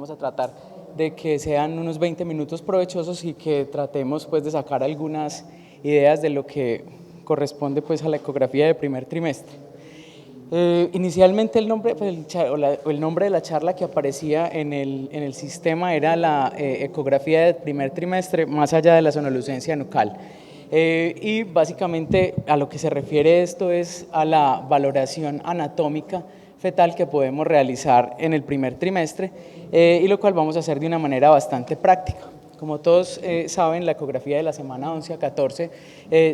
vamos a tratar de que sean unos 20 minutos provechosos y que tratemos pues de sacar algunas ideas de lo que corresponde pues a la ecografía de primer trimestre. Inicialmente el nombre de la charla que aparecía en el sistema era la ecografía del primer trimestre más allá de la sonolucencia nucal. Y básicamente a lo que se refiere esto es a la valoración anatómica fetal que podemos realizar en el primer trimestre y lo cual vamos a hacer de una manera bastante práctica. Como todos saben, la ecografía de la semana 11 a 14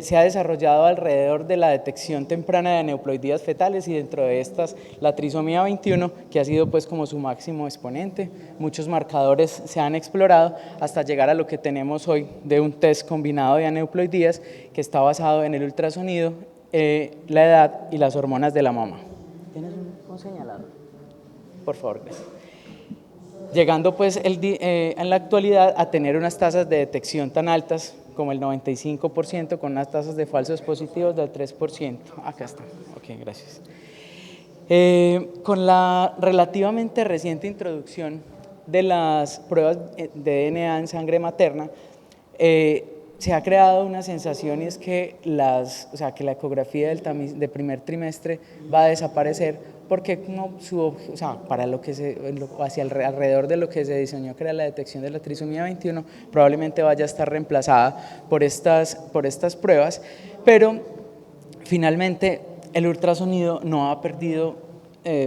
se ha desarrollado alrededor de la detección temprana de aneuploidías fetales y dentro de estas la trisomía 21, que ha sido pues como su máximo exponente. Muchos marcadores se han explorado hasta llegar a lo que tenemos hoy de un test combinado de aneuploidías que está basado en el ultrasonido, la edad y las hormonas de la mamá. ¿Tienes un señalador? Por favor, gracias. Llegando pues en la actualidad a tener unas tasas de detección tan altas como el 95% con unas tasas de falsos positivos del 3%. Acá está, ok, gracias. Con la relativamente reciente introducción de las pruebas de DNA en sangre materna, se ha creado una sensación y es que la ecografía de primer trimestre va a desaparecer porque para lo que alrededor de lo que se diseñó que era la detección de la trisomía 21 probablemente vaya a estar reemplazada por estas pruebas, pero finalmente el ultrasonido no ha perdido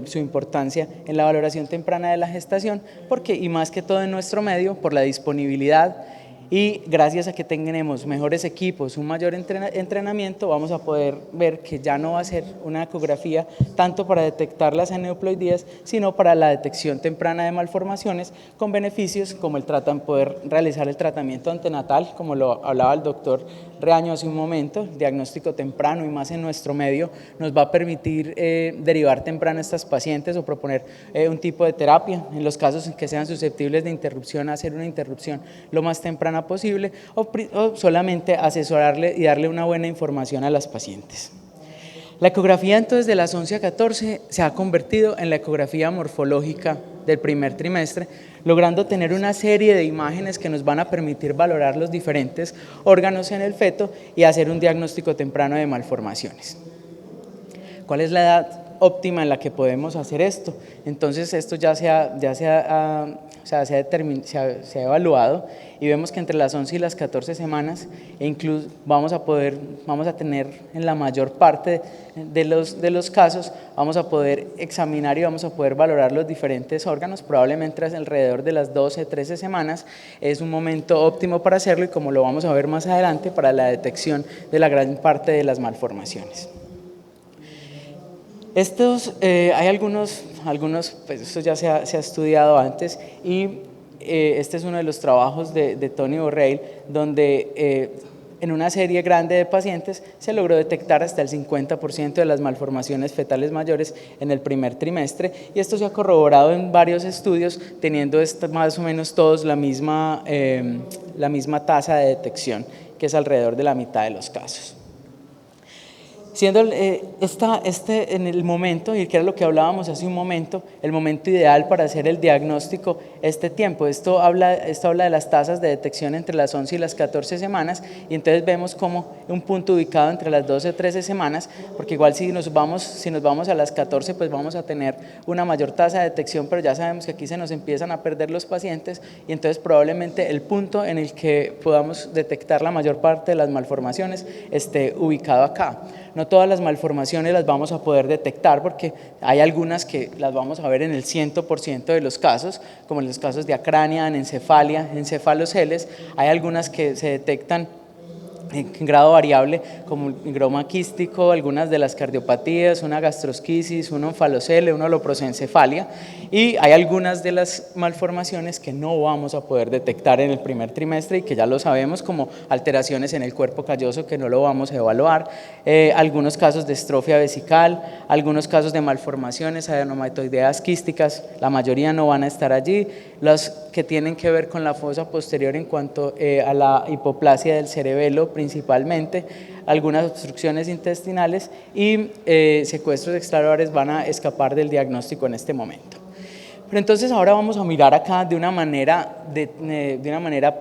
su importancia en la valoración temprana de la gestación porque, y más que todo en nuestro medio, por la disponibilidad y gracias a que tenemos mejores equipos, un mayor entrenamiento, vamos a poder ver que ya no va a ser una ecografía tanto para detectar las aneuploidías, sino para la detección temprana de malformaciones con beneficios como poder realizar el tratamiento antenatal, como lo hablaba el doctor Reaño hace un momento, el diagnóstico temprano y más en nuestro medio nos va a permitir derivar temprano a estas pacientes o proponer un tipo de terapia, en los casos en que sean susceptibles de interrupción, hacer una interrupción lo más temprana posible o solamente asesorarle y darle una buena información a las pacientes. La ecografía entonces de las 11 a 14 se ha convertido en la ecografía morfológica del primer trimestre, logrando tener una serie de imágenes que nos van a permitir valorar los diferentes órganos en el feto y hacer un diagnóstico temprano de malformaciones. ¿Cuál es la edad óptima en la que podemos hacer esto? Entonces esto ya se ha evaluado y vemos que entre las 11 y las 14 semanas incluso vamos a tener en la mayor parte de los casos, vamos a poder examinar y vamos a poder valorar los diferentes órganos, probablemente alrededor de las 12, 13 semanas es un momento óptimo para hacerlo y como lo vamos a ver más adelante para la detección de la gran parte de las malformaciones. Hay algunos pues esto ya se ha estudiado antes y este es uno de los trabajos de Tony O'Reilly, donde en una serie grande de pacientes se logró detectar hasta el 50% de las malformaciones fetales mayores en el primer trimestre y esto se ha corroborado en varios estudios teniendo más o menos todos la misma tasa de detección, que es alrededor de la mitad de los casos. Siendo en el momento, y que era lo que hablábamos hace un momento, el momento ideal para hacer el diagnóstico, este tiempo. Esto habla de las tasas de detección entre las 11 y las 14 semanas, y entonces vemos como un punto ubicado entre las 12 y 13 semanas, porque igual si nos vamos a las 14, pues vamos a tener una mayor tasa de detección, pero ya sabemos que aquí se nos empiezan a perder los pacientes, y entonces probablemente el punto en el que podamos detectar la mayor parte de las malformaciones esté ubicado acá. No todas las malformaciones las vamos a poder detectar porque hay algunas que las vamos a ver en el 100% de los casos, como en los casos de acrania, anencefalia, encefaloceles. Hay algunas que se detectan en grado variable, como el groma quístico, algunas de las cardiopatías, una gastrosquisis, un onfalocele, una loprosencefalia, y hay algunas de las malformaciones que no vamos a poder detectar en el primer trimestre y que ya lo sabemos, como alteraciones en el cuerpo calloso que no lo vamos a evaluar, algunos casos de estrofia vesical, algunos casos de malformaciones adenomatoideas quísticas, la mayoría no van a estar allí, los que tienen que ver con la fosa posterior en cuanto a la hipoplasia del cerebelo principalmente, algunas obstrucciones intestinales y secuestros extraorales van a escapar del diagnóstico en este momento. Pero entonces ahora vamos a mirar acá de una manera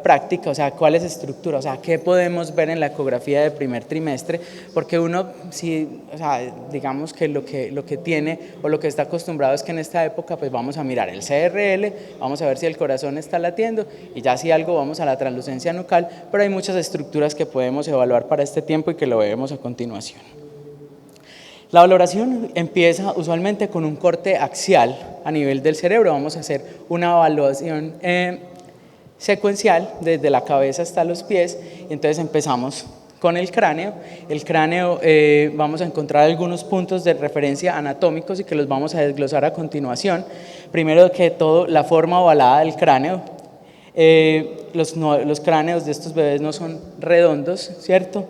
práctica, o sea, cuál es la estructura, o sea, qué podemos ver en la ecografía de primer trimestre, porque uno, si, o sea, digamos que lo que tiene o lo que está acostumbrado es que en esta época pues vamos a mirar el CRL, vamos a ver si el corazón está latiendo y ya si algo vamos a la translucencia nucal, pero hay muchas estructuras que podemos evaluar para este tiempo y que lo vemos a continuación. La valoración empieza usualmente con un corte axial a nivel del cerebro. Vamos a hacer una evaluación secuencial desde la cabeza hasta los pies. Entonces empezamos con el cráneo. El cráneo vamos a encontrar algunos puntos de referencia anatómicos y que los vamos a desglosar a continuación. Primero que todo, la forma ovalada del cráneo. Los cráneos de estos bebés no son redondos, ¿cierto?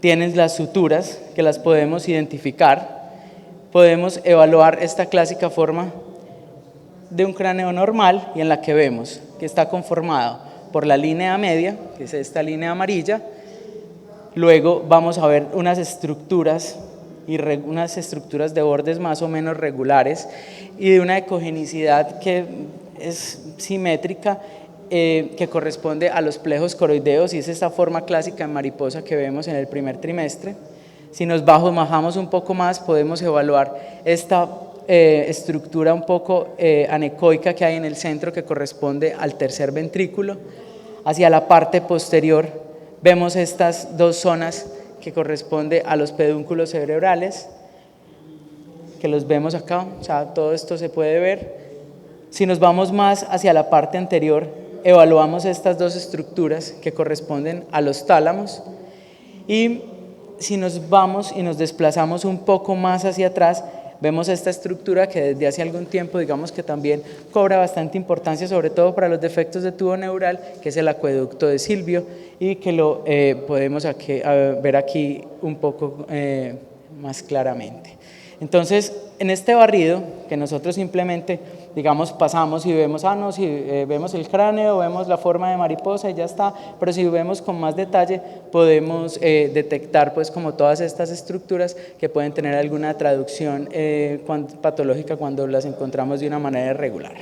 Tienen las suturas que las podemos identificar. Podemos evaluar esta clásica forma de un cráneo normal y en la que vemos que está conformado por la línea media, que es esta línea amarilla. Luego vamos a ver unas estructuras de bordes más o menos regulares y de una ecogenicidad que es simétrica, que corresponde a los plejos coroideos y es esta forma clásica en mariposa que vemos en el primer trimestre. Si nos bajamos un poco más, podemos evaluar esta estructura un poco anecoica que hay en el centro que corresponde al tercer ventrículo. Hacia la parte posterior vemos estas dos zonas que corresponden a los pedúnculos cerebrales, que los vemos acá, o sea, todo esto se puede ver. Si nos vamos más hacia la parte anterior, evaluamos estas dos estructuras que corresponden a los tálamos y si nos vamos y nos desplazamos un poco más hacia atrás, vemos esta estructura que desde hace algún tiempo digamos que también cobra bastante importancia, sobre todo para los defectos de tubo neural, que es el acueducto de Silvio y que lo podemos ver aquí un poco más claramente. Entonces, en este barrido que nosotros simplemente, digamos, pasamos y vemos, vemos el cráneo, vemos la forma de mariposa y ya está, pero si vemos con más detalle podemos detectar pues como todas estas estructuras que pueden tener alguna traducción patológica cuando las encontramos de una manera irregular.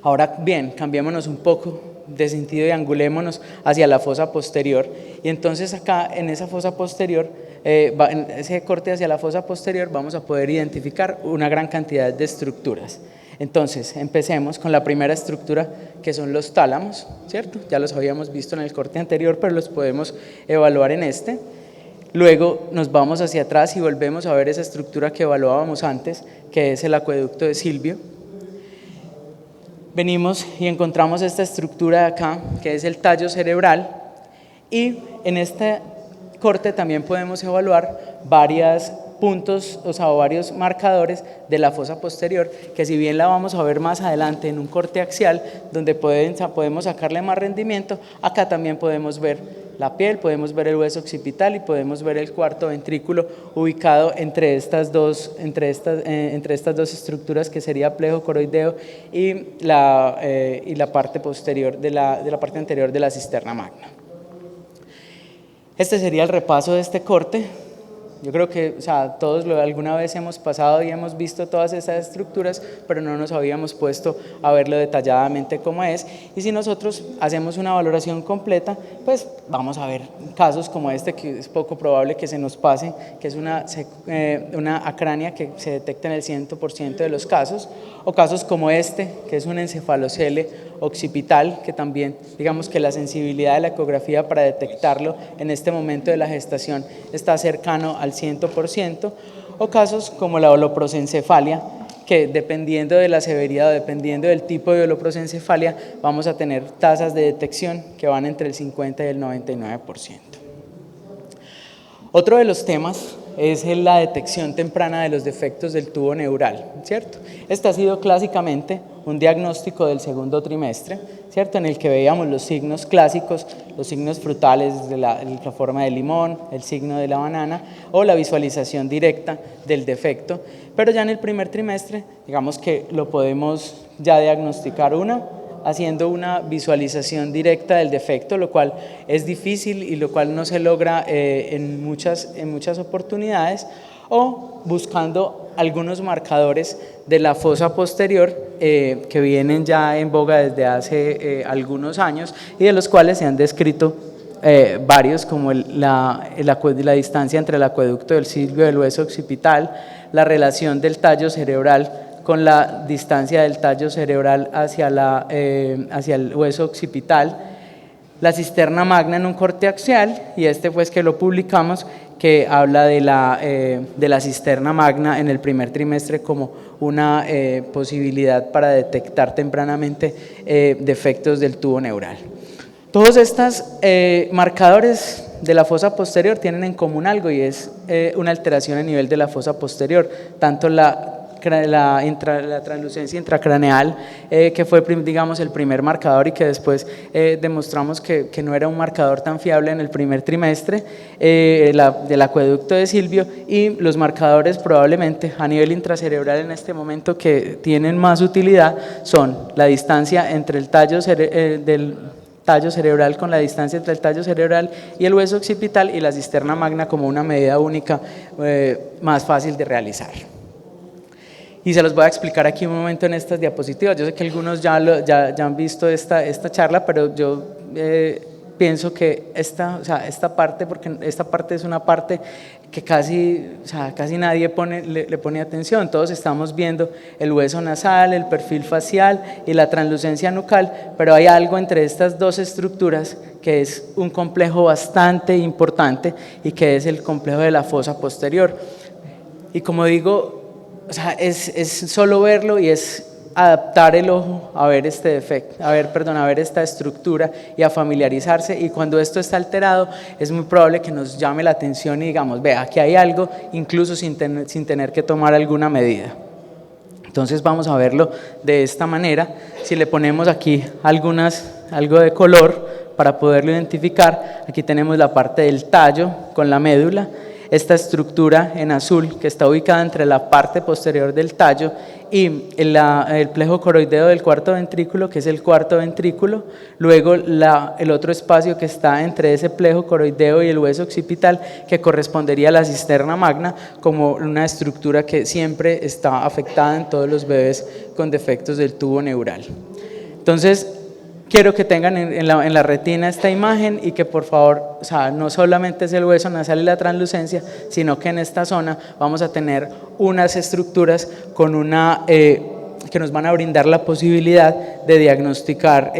Ahora bien, cambiémonos un poco de sentido y angulémonos hacia la fosa posterior y entonces acá en esa fosa posterior, en ese corte hacia la fosa posterior vamos a poder identificar una gran cantidad de estructuras. Entonces empecemos con la primera estructura que son los tálamos, ¿cierto? Ya los habíamos visto en el corte anterior pero los podemos evaluar en este. Luego nos vamos hacia atrás y volvemos a ver esa estructura que evaluábamos antes, que es el acueducto de Silvio. Venimos y encontramos esta estructura de acá, que es el tallo cerebral, y en este corte también podemos evaluar varios puntos, o sea, varios marcadores de la fosa posterior, que si bien la vamos a ver más adelante en un corte axial, donde podemos sacarle más rendimiento, acá también podemos ver la piel, podemos ver el hueso occipital y podemos ver el cuarto ventrículo ubicado entre estas dos estructuras que sería plejo coroideo y la parte posterior de la parte anterior de la cisterna magna. Este sería el repaso de este corte. Yo creo que todos alguna vez hemos pasado y hemos visto todas esas estructuras, pero no nos habíamos puesto a verlo detalladamente cómo es. Y si nosotros hacemos una valoración completa, pues vamos a ver casos como este, que es poco probable que se nos pase, que es una acrania que se detecta en el 100% de los casos, o casos como este, que es un encefalocele occipital, que también digamos que la sensibilidad de la ecografía para detectarlo en este momento de la gestación está cercano al 100%, o casos como la holoprosencefalia, que dependiendo de la severidad o dependiendo del tipo de holoprosencefalia vamos a tener tasas de detección que van entre el 50 y el 99%. Otro de los temas es la detección temprana de los defectos del tubo neural, ¿cierto? Este ha sido clásicamente un diagnóstico del segundo trimestre, ¿cierto? En el que veíamos los signos clásicos, los signos frutales de la forma del limón, el signo de la banana o la visualización directa del defecto, pero ya en el primer trimestre, digamos que lo podemos ya diagnosticar haciendo una visualización directa del defecto, lo cual es difícil y lo cual no se logra en muchas oportunidades, o buscando algunos marcadores de la fosa posterior que vienen ya en boga desde hace algunos años y de los cuales se han descrito varios, como la distancia entre el acueducto del Silvio y el hueso occipital, la relación del tallo cerebral con la distancia del tallo cerebral hacia el hueso occipital, la cisterna magna en un corte axial, y pues que lo publicamos, que habla de la cisterna magna en el primer trimestre como una posibilidad para detectar tempranamente defectos del tubo neural. Todos estos marcadores de la fosa posterior tienen en común algo, y es una alteración a nivel de la fosa posterior, tanto la translucencia intracraneal, que fue, digamos, el primer marcador y que después demostramos que no era un marcador tan fiable en el primer trimestre, del acueducto de Silvio, y los marcadores probablemente a nivel intracerebral en este momento que tienen más utilidad son la distancia entre el tallo del tallo cerebral con la distancia entre el tallo cerebral y el hueso occipital, y la cisterna magna como una medida única más fácil de realizar. Y se los voy a explicar aquí un momento en estas diapositivas. Yo sé que algunos ya han visto esta charla, pero yo pienso que esta parte, porque esta parte es una parte que casi nadie le pone atención. Todos estamos viendo el hueso nasal, el perfil facial y la translucencia nucal, pero hay algo entre estas dos estructuras que es un complejo bastante importante y que es el complejo de la fosa posterior. Y como digo, es solo verlo y es adaptar el ojo a ver este defecto, a ver esta estructura y a familiarizarse, y cuando esto está alterado es muy probable que nos llame la atención y digamos, vea, aquí hay algo, incluso sin tener que tomar alguna medida. Entonces vamos a verlo de esta manera. Si le ponemos aquí algo de color para poderlo identificar, aquí tenemos la parte del tallo con la médula, esta estructura en azul que está ubicada entre la parte posterior del tallo y el plejo coroideo del cuarto ventrículo, que es el cuarto ventrículo, luego el otro espacio que está entre ese plejo coroideo y el hueso occipital, que correspondería a la cisterna magna, como una estructura que siempre está afectada en todos los bebés con defectos del tubo neural. Entonces, quiero que tengan en la retina esta imagen y que por favor, no solamente es el hueso nasal y la translucencia, sino que en esta zona vamos a tener unas estructuras con que nos van a brindar la posibilidad de diagnosticar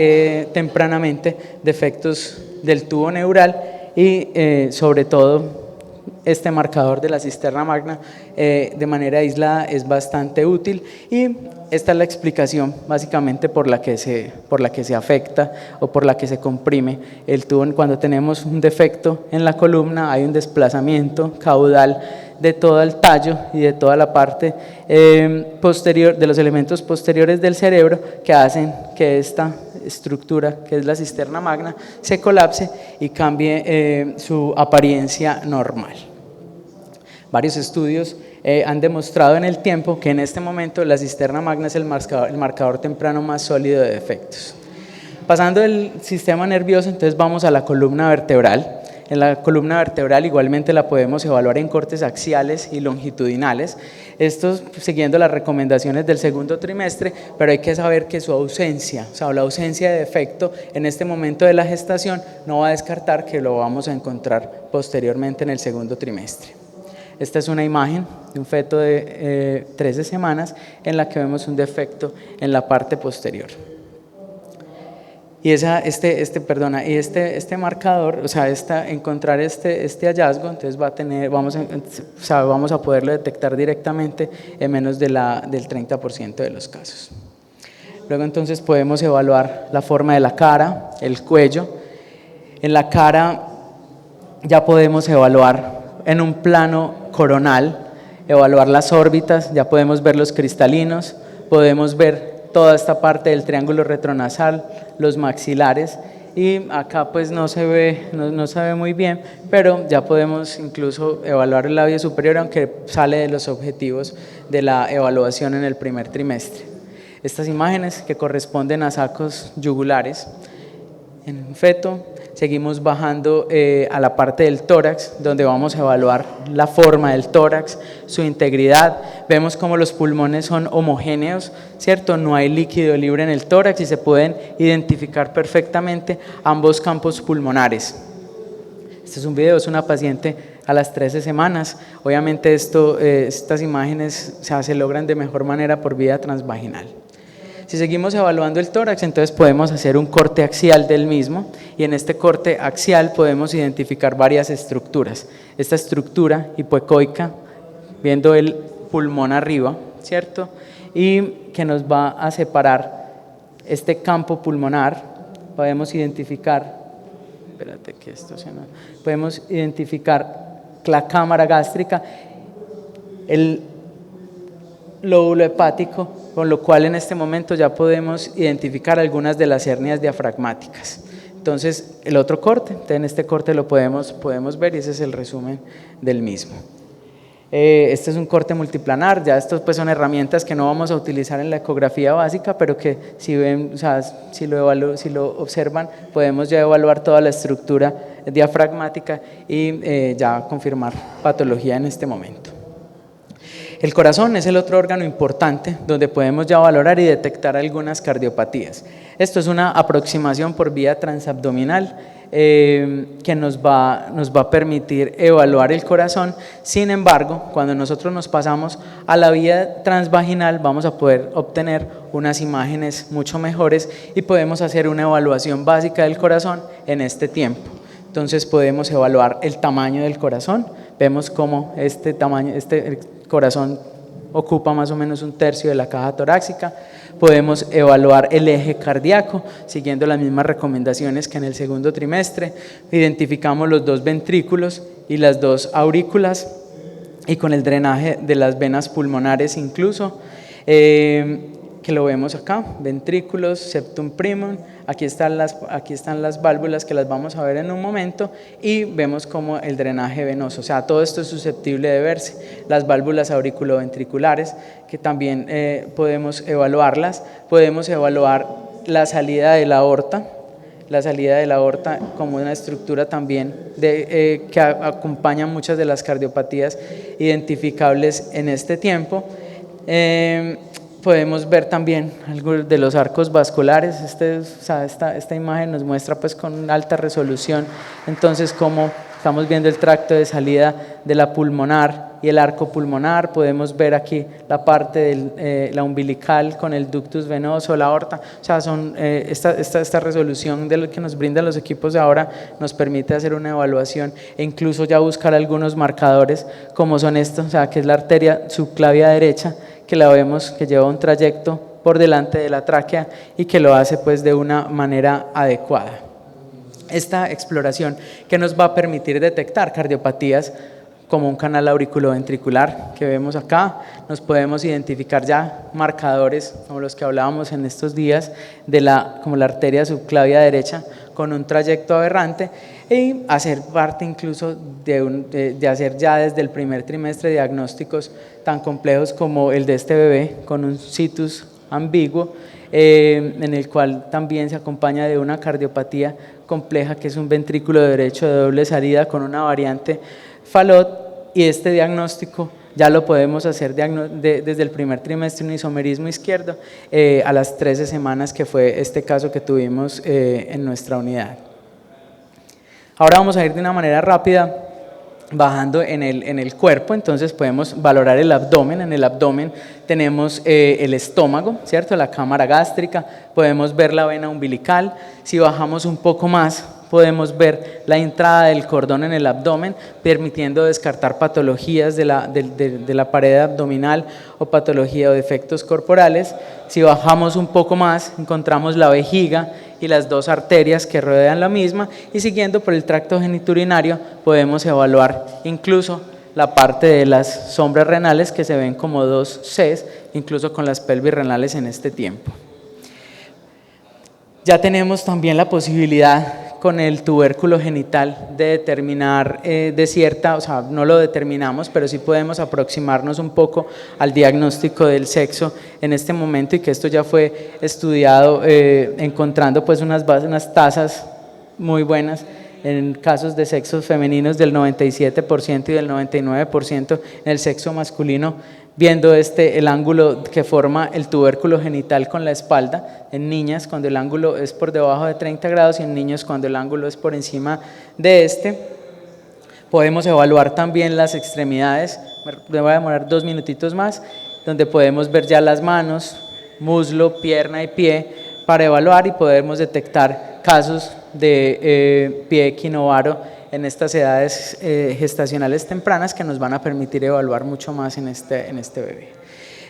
tempranamente defectos del tubo neural y sobre todo este marcador de la cisterna magna de manera aislada es bastante útil, y esta es la explicación básicamente por la que se afecta o por la que se comprime el tubo. Cuando tenemos un defecto en la columna hay un desplazamiento caudal de todo el tallo y de toda la parte posterior, de los elementos posteriores del cerebro, que hacen que esta estructura, que es la cisterna magna, se colapse y cambie su apariencia normal. Varios estudios han demostrado en el tiempo que en este momento la cisterna magna es el marcador temprano más sólido de defectos. Pasando del sistema nervioso, entonces vamos a la columna vertebral. En la columna vertebral igualmente la podemos evaluar en cortes axiales y longitudinales, esto siguiendo las recomendaciones del segundo trimestre, pero hay que saber que su ausencia, la ausencia de defecto en este momento de la gestación no va a descartar que lo vamos a encontrar posteriormente en el segundo trimestre. Esta es una imagen de un feto de 13 semanas en la que vemos un defecto en la parte posterior. Y este marcador, encontrar este hallazgo, entonces vamos a poderlo detectar directamente en menos del 30% de los casos. Luego entonces podemos evaluar la forma de la cara, el cuello. En la cara ya podemos evaluar en un plano coronal, evaluar las órbitas, ya podemos ver los cristalinos, podemos ver toda esta parte del triángulo retronasal, los maxilares, y acá pues no se ve muy bien, pero ya podemos incluso evaluar el labio superior, aunque sale de los objetivos de la evaluación en el primer trimestre. Estas imágenes que corresponden a sacos yugulares en un feto seguimos bajando a la parte del tórax, donde vamos a evaluar la forma del tórax, su integridad. Vemos cómo los pulmones son homogéneos, ¿cierto? No hay líquido libre en el tórax y se pueden identificar perfectamente ambos campos pulmonares. Este es un video, es una paciente a las 13 semanas. Obviamente estas imágenes se logran de mejor manera por vía transvaginal. Si seguimos evaluando el tórax, entonces podemos hacer un corte axial del mismo, y en este corte axial podemos identificar varias estructuras. Esta estructura hipoecoica, viendo el pulmón arriba, ¿cierto? Y que nos va a separar este campo pulmonar. Podemos identificar, podemos identificar la cámara gástrica, el lóbulo hepático, con lo cual en este momento ya podemos identificar algunas de las hernias diafragmáticas. Entonces, el otro corte, en este corte lo podemos ver, y ese es el resumen del mismo. Este es un corte multiplanar. Ya estos pues son herramientas que no vamos a utilizar en la ecografía básica, pero que si ven, o sea, si lo observan, podemos ya evaluar toda la estructura diafragmática y ya confirmar patología en este momento. El corazón es el otro órgano importante donde podemos ya valorar y detectar algunas cardiopatías. Esto es una aproximación por vía transabdominal que nos va a permitir evaluar el corazón. Sin embargo, cuando nosotros nos pasamos a la vía transvaginal, vamos a poder obtener unas imágenes mucho mejores y podemos hacer una evaluación básica del corazón en este tiempo. Entonces podemos evaluar el tamaño del corazón. Vemos cómo este corazón ocupa más o menos 1/3 de la caja torácica. Podemos evaluar el eje cardíaco, siguiendo las mismas recomendaciones que en el segundo trimestre. Identificamos los 2 ventrículos y las 2 aurículas, y con el drenaje de las venas pulmonares incluso, que lo vemos acá, ventrículos, septum primum. Aquí están las válvulas, que las vamos a ver en un momento, y vemos como el drenaje venoso, o sea, todo esto es susceptible de verse. Las válvulas auriculoventriculares, que también podemos evaluarlas. Podemos evaluar la salida de la aorta como una estructura también que acompaña muchas de las cardiopatías identificables en este tiempo. Podemos ver también algunos de los arcos vasculares. Esta imagen nos muestra pues con alta resolución, entonces, cómo estamos viendo el tracto de salida de la pulmonar y el arco pulmonar. Podemos ver aquí la parte de la umbilical con el ductus venoso, la aorta. O sea, esta resolución de lo que nos brindan los equipos de ahora nos permite hacer una evaluación e incluso ya buscar algunos marcadores, como son estos, o sea, que es la arteria subclavia derecha, que la vemos que lleva un trayecto por delante de la tráquea y que lo hace pues de una manera adecuada. Esta exploración que nos va a permitir detectar cardiopatías como un canal auriculoventricular que vemos acá, nos podemos identificar ya marcadores como los que hablábamos en estos días como la arteria subclavia derecha con un trayecto aberrante, y hacer parte incluso de hacer ya desde el primer trimestre diagnósticos tan complejos como el de este bebé con un situs ambiguo, en el cual también se acompaña de una cardiopatía compleja, que es un ventrículo derecho de doble salida con una variante Fallot, y este diagnóstico ya lo podemos hacer desde el primer trimestre, un isomerismo izquierdo a las 13 semanas, que fue este caso que tuvimos en nuestra unidad. Ahora vamos a ir de una manera rápida bajando en el cuerpo. Entonces podemos valorar el abdomen. En el abdomen tenemos el estómago, ¿cierto? La cámara gástrica, podemos ver la vena umbilical. Si bajamos un poco más, podemos ver la entrada del cordón en el abdomen, permitiendo descartar patologías de la pared abdominal o patología o defectos corporales. Si bajamos un poco más, encontramos la vejiga y las 2 arterias que rodean la misma, y siguiendo por el tracto genitourinario podemos evaluar incluso la parte de las sombras renales, que se ven como 2 Cs, incluso con las pelvis renales en este tiempo. Ya tenemos también la posibilidad con el tubérculo genital de determinar o sea, no lo determinamos, pero sí podemos aproximarnos un poco al diagnóstico del sexo en este momento, y que esto ya fue estudiado encontrando pues unas tasas muy buenas en casos de sexos femeninos del 97% y del 99% en el sexo masculino, viendo el ángulo que forma el tubérculo genital con la espalda, en niñas cuando el ángulo es por debajo de 30 grados y en niños cuando el ángulo es por encima de Podemos evaluar también las extremidades, me voy a demorar 2 minutitos más, donde podemos ver ya las manos, muslo, pierna y pie para evaluar y podemos detectar casos de pie equinovaro en estas edades gestacionales tempranas que nos van a permitir evaluar mucho más en este bebé.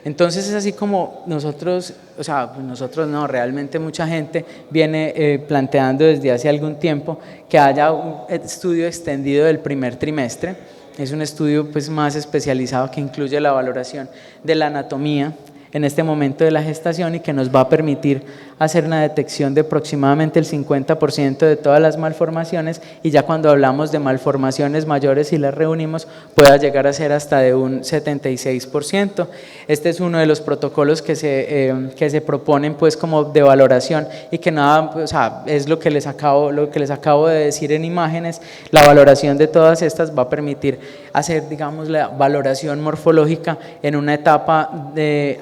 Entonces es así como nosotros, o sea, nosotros no, realmente mucha gente viene planteando desde hace algún tiempo que haya un estudio extendido del primer trimestre. Es un estudio pues más especializado que incluye la valoración de la anatomía en este momento de la gestación y que nos va a permitir hacer una detección de aproximadamente el 50% de todas las malformaciones, y ya cuando hablamos de malformaciones mayores y las reunimos pueda llegar a ser hasta de un 76%. Este es uno de los protocolos que se proponen pues como de valoración y que nada, o sea, es lo que les acabo de decir en imágenes. La valoración de todas estas va a permitir hacer, digamos, la valoración morfológica en una etapa de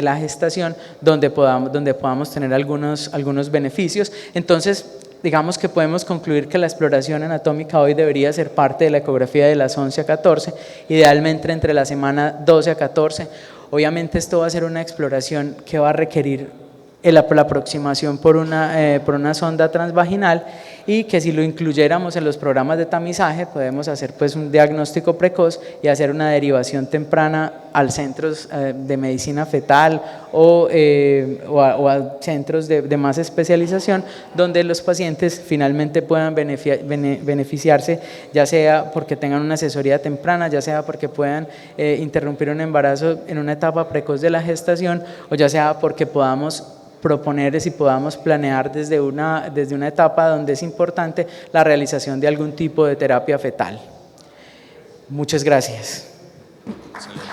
la gestación donde podamos tener algunos beneficios. Entonces, digamos que podemos concluir que la exploración anatómica hoy debería ser parte de la ecografía de las 11 a 14, idealmente entre la semana 12 a 14. Obviamente esto va a ser una exploración que va a requerir la aproximación por una sonda transvaginal, y que si lo incluyéramos en los programas de tamizaje podemos hacer pues un diagnóstico precoz y hacer una derivación temprana a centros de medicina fetal o a centros de más especialización, donde los pacientes finalmente puedan beneficiarse, ya sea porque tengan una asesoría temprana, ya sea porque puedan interrumpir un embarazo en una etapa precoz de la gestación, o ya sea porque podamos proponer y podamos planear desde una etapa donde es importante la realización de algún tipo de terapia fetal. Muchas gracias. Excelente.